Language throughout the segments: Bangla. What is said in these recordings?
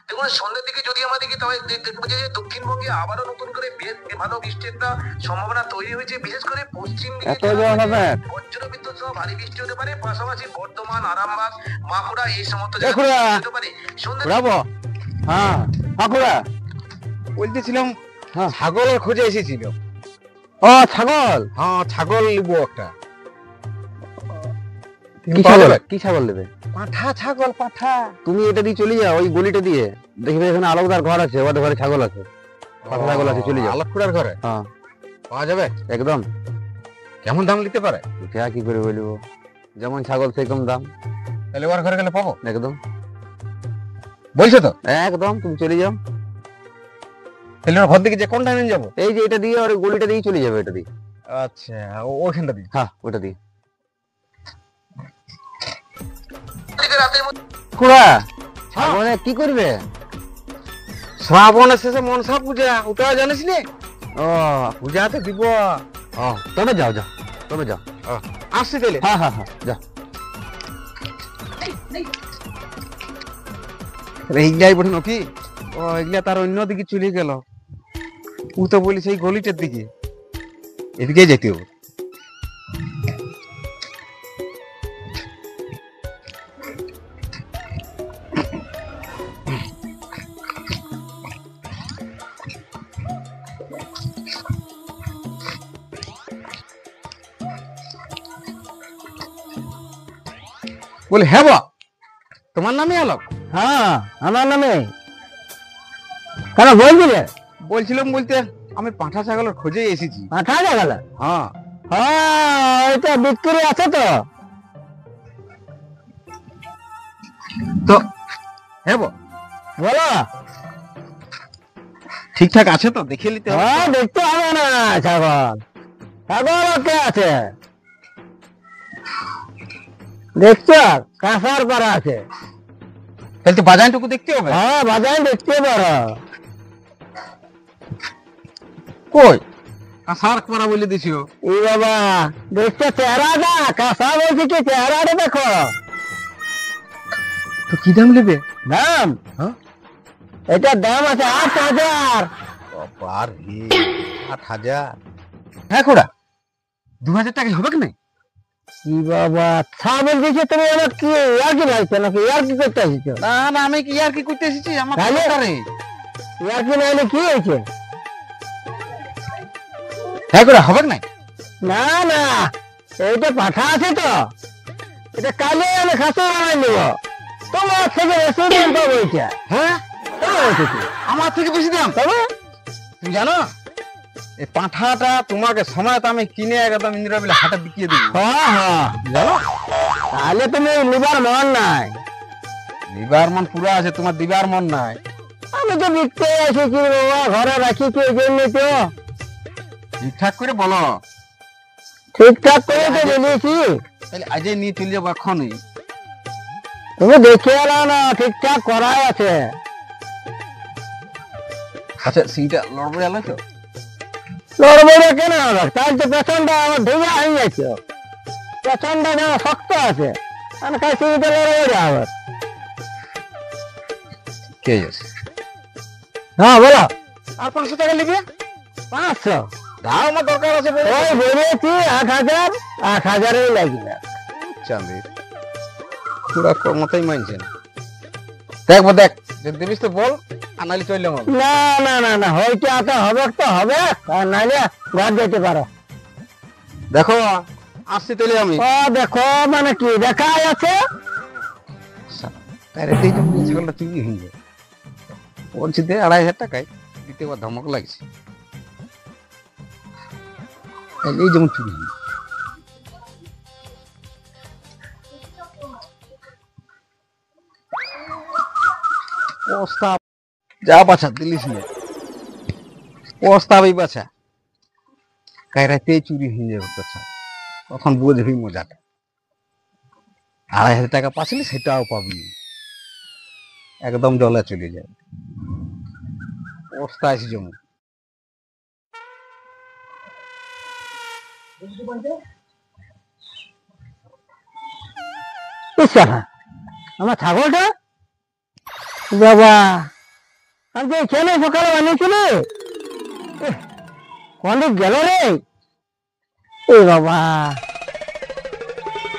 দেখুন সন্ধ্যের দিকে যদি আমরা দেখি তাহলে দেখবো যে দক্ষিণবঙ্গে আবারও নতুন করে বেশ ভালো বৃষ্টির একটা সম্ভাবনা তৈরি হয়েছে, বিশেষ করে পশ্চিম দিকে বজ্রবিদ্যুৎ সহ ভারী বৃষ্টি হতে পারে, পাশাপাশি বর্ধমান, আরামবাগ, বাঁকুড়া এই সমস্ত জায়গায় হতে পারে সন্ধ্যা। হ্যাঁ বাঁকুড়া বলতেছিলাম, হ্যাঁ ছাগলের খোঁজে এসেছিল। ও ছাগল, হ্যাঁ ছাগল নিবো একটা। কি ছাগল নেবে? পাঁঠা ছাগল, পাঁঠা। তুমি এটা দিয়ে চলে যাও, ওই গলিটা দিয়ে দেখবে এখানে আলোকদার ঘর আছে, ওদের ঘরে ছাগল আছে, পাঁঠা ছাগল আছে, চলে যাও। আলোকদার ঘরে? হ্যাঁ পাওয়া যাবে একদম। কেমন দাম নিতে পারে? কি করে বলবো, যেমন ছাগল সেরকম দাম। তাহলে ওর ঘরে গেলে পাবো একদম? বলছো তো? একদম, তুমি চলে যাও। তাহলে ওর ঘর দিকে যে কোনটা নিয়ে যাবো? এই যে এটা দিয়ে, আর গলিটা দিয়ে চলে যাবে, এটা দিয়ে। আচ্ছা ওইখানটা দিয়ে? হ্যাঁ ওটা দিয়ে। শ্রাবণে কি করবে? শ্রাবণের শেষে মনসা পূজা, ওটা জানিস নি? ও পূজাতে দিব। ও তবে যাও যাও, তবে যাও। আসছি তাহলে। হ্যাঁ হ্যাঁ হ্যাঁ যাও। এইগুলাই বটে নাকি? ও এগুলা তার অন্য দিকে চলে গেল। ও তো বলি সেই গলিটার দিকে, এদিকে যেতে হবে। বলে হ্যাঁ বা তোমার নামে আলোক? হ্যাঁ আমার নামে। কেন বলছিলে? বলছিলাম বলতে আমি পাঁঠা ছাগলের খোঁজে এসেছি। পাঁঠা ছাগল? হ্যাঁ হ্যাঁ, এটা বিক্রি আছে তো। তো হ্যাঁ বলো, ঠিকঠাক আছে তো? দেখে নিতে হবে। হ্যাঁ দেখতে হবে না, ছাগল ছাগল ওকে আছে, দেখছো কাঁসার করা আছে। তাহলে তো বাজারটুকু দেখতে হবে। হ্যাঁ বাজার দেখতে পারো। কই কাঁসার করা বলে দিছিও? এই বাবা দেখছো চেহারাটা, কাঁসা বলছি কি, চেহারাটা দেখো। তো কি দাম নেবে? দাম? হ্যাঁ এটার দাম আছে 8,000। বাবার রে 8,000? হ্যাঁ খোড়া 2,000 টাকা হবে কি না? কি বাবা ছাগল দিয়েছে তুমি, আমার কি ইয়ার কি লাগছে নাকি? ইয়ার কি করতে এসেছো? না না আমি কি ইয়ার কি করতে এসেছি? আমার ইয়ার কি নাইলে কি হয়েছে? হ্যাঁ করে হবে না? না না এইটা পাঠা আছে তো, এটা কালে আমি খাসি বানাই নেব, তোমার থেকে বেশি দাম পাবো এটা। হ্যাঁ আমার থেকে বেশি দাম তবে? তুমি জানো এই পাঁঠাটা তোমাকে সময় আমি কিনে একদম ইন্দিরা বিলে হাটে বিকিয়ে দিই। হ্যাঁ হ্যাঁ জানো, তাহলে তুমি লিবার মন নাই। লিবার মন পুরো আছে, তোমার দিবার মন নাই। আমি তো বিকতে আছি কি বাবা, ঘরে রাখি কি জন্য তো। ঠিকঠাক করে বলো। ঠিকঠাক করে তো বলেছি। তাহলে আজই নিয়ে চলে যাবো এখনই। তুমি দেখে এলো না, ঠিকঠাক করাই আছে। আচ্ছা সেইটা লড়বড়ে এলো তো? লড়বড়ে কেন হবে? তার তো পেছনটা আমার ঢেকে হয়ে গেছে, পেছনটা যেন শক্ত আছে, আমি খাই সেইটা লড়বড়ে আবার। কে আছে? হ্যাঁ বলো। আর 500 টাকা নিবে? 500 দাও, আমার দরকার আছে। ওই বলেছি 8,000, 8,000-ই লাগবে। চাঁদের পুরা মতোই মানছেন। দেখবো দেখ, যদি দিবিস তো বল, আর নাহলে চললাম। না না না না হয়তো এত হবে তো হবে, আর নাহলে ঘর যেতে পারো। দেখো আসছি তাহলে আমি। ও দেখো মানে কি দেখাই আছে? তাই ছাগলটা চুরি হয়ে যায় বলছি, 2,500 টাকায় দিতে ধমক লাগছে। এই যেমন চুরি হয়ে প্রস্তাব যা বাছা দিলিস না, প্রস্তাবই বাছা কায়রাতে চুরি হয়ে যাবে কথা, তখন বুঝবি মজাটা। 2,500 টাকা পাচ্ছিলি সেটাও পাবি, একদম জলে চলে যাবে। অবস্থা আছে যেমন। আমার ছাগলটা বাবা আমি কেন সকালে বানিয়েছিলি কোন গেল রে এ বাবা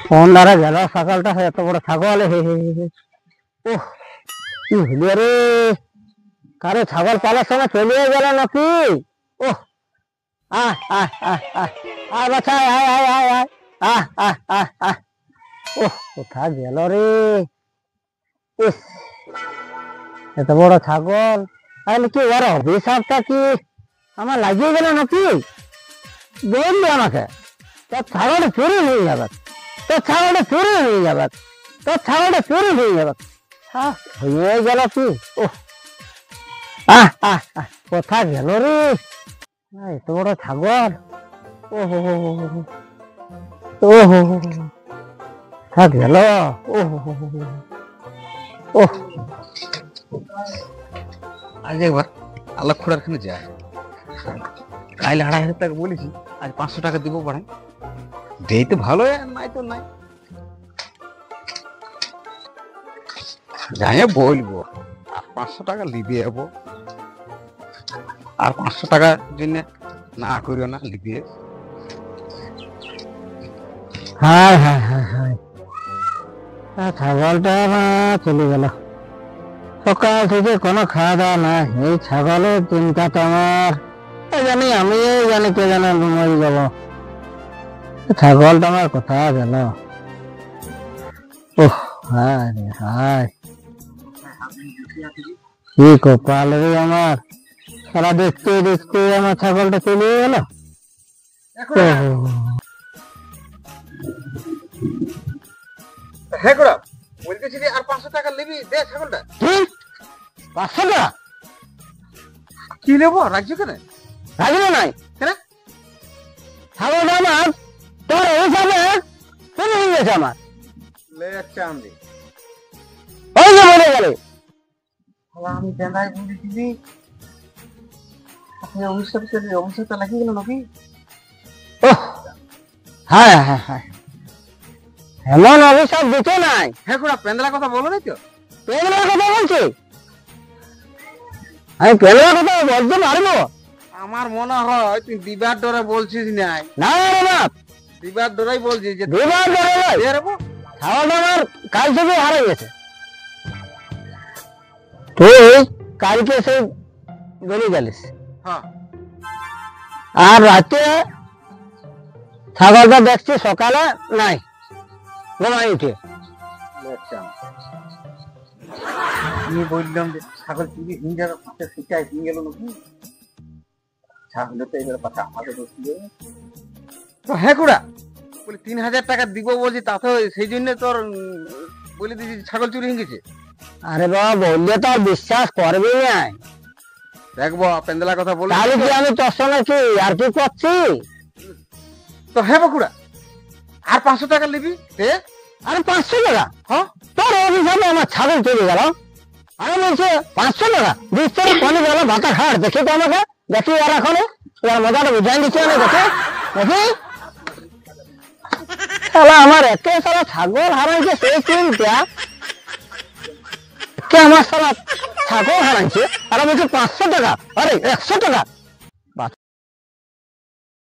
কোন দ্বারা গেল সকালটা এত বড় ছাগল ও কি হলো রে কারে ছাগল পালার সময় চলে গেল নাকি ও আয় আয় আয় আয় আয় বাছা আয় আয় আয় আয় আয় আয় আয় আয় ও কোথায় গেল রে ইস এত বড় ছাগল তাহলে কি ওর অভিশাপটা কি আমার লাগিয়ে গেল নাকি বললি আমাকে তোর ছাগলটা চুরি হয়ে যাবে তোর ছাগলটা চুরি হয়ে যাবে তোর ছাগলটা চুরি হয়ে যাবে হয়ে গেল কি ও আহ আহ আহ কোথায় গেল রে এত বড় ছাগল ও হো হো ও হো হো কোথায় গেল ও হো হো ও আজ একবার আল্লাহ খুড়ার খানে যায় কাইলে 2,500 টাকা বলেছি আজ 500 টাকা দিব পড়াই দেই তো ভালো নাই তো নাই যাই বলবো আর 500 টাকা লিবে যাবো আর 500 টাকার জন্য না করিও না লিবে হায় হায় হায় হায় ছাগলটা চলে গেল সকাল থেকে কোনো খাওয়া দাওয়া নাই এই ছাগলের চিন্তা তো আমার জানি আমি জানি কে জানে মরে যাব ছাগলটা আমার কোথায় গেল ও হায় রে হায় কি কপাল রে আমার সারা দেখতে দেখতে আমার ছাগলটা চলে গেল হ্যাঁ খুড়া বলতেছি আর 500 টাকা লিবি দে ছাগলটা 500 টাকা কি নেবো রাখছো কেন রাখবো নাই কেন ছাগলটা আমার তোর হিসাবে চলে হয়ে গেছে আমার লে আচ্ছা আমি ওই যে বলে গেলে আমি বেঁধাই বলেছি আপনি অবশ্যই লাগিয়ে গেল নাকি ও হ্যাঁ হ্যাঁ হ্যাঁ এমন অভিশাপ দিতে নাই হ্যাঁ খুড়া পেন্দলা কথা বলো নাই তো পেগলার কথা বলছি আমি পেগলার কথা বলতে পারবো আমার মনে হয় তুই দিবার ডরে বলছিস নাই না রে বাপ দিবার ডরাই বলছিস যে দুবার ধরে ভাই দে রে বউ। ছাগলটা আমার কাল থেকে হারিয়ে গেছে তুই কালকে সেই গলি গেলিস হ্যাঁ আর রাতে ছাগলটা দেখছি সকালে নাই ঘুমাই উঠে আচ্ছা আমি বললাম যে ছাগল চুরি হিংজার পাশে শিকায় নিয়ে গেল নাকি ছাগল তো এবার পাশে আমাদের বসছিল তো হ্যাঁ কুড়া বলি 3,000 টাকা দিব বলছি তাতে সেই জন্য তোর বলে দিয়েছি ছাগল চুরি হয়ে গেছে আরে বাবা বললে তো আর বিশ্বাস করবি নাই দেখবো পেন্দলা কথা বলে তাহলে কি আমি তোর সঙ্গে কি আর কি করছি তো হ্যাঁ বাকুড়া আর 500 টাকা নিবি দে আরে 500 টাকা হ্যাঁ তোর অভিশাপে আমার ছাগল চলে গেল আমি বলছি 500 টাকা বিস্তারে পানি গেল ভাতা খাট দেখি তো আমাকে দেখি আর এখন এবার মজাটা বুঝাই দিচ্ছি আমি দেখে দেখি শালা আমার এত সারা ছাগল হারাইছে সেই চিন্তা কে আমার সারা ছাগল হারাইছে আর বলছে 500 টাকা আরে 100 টাকা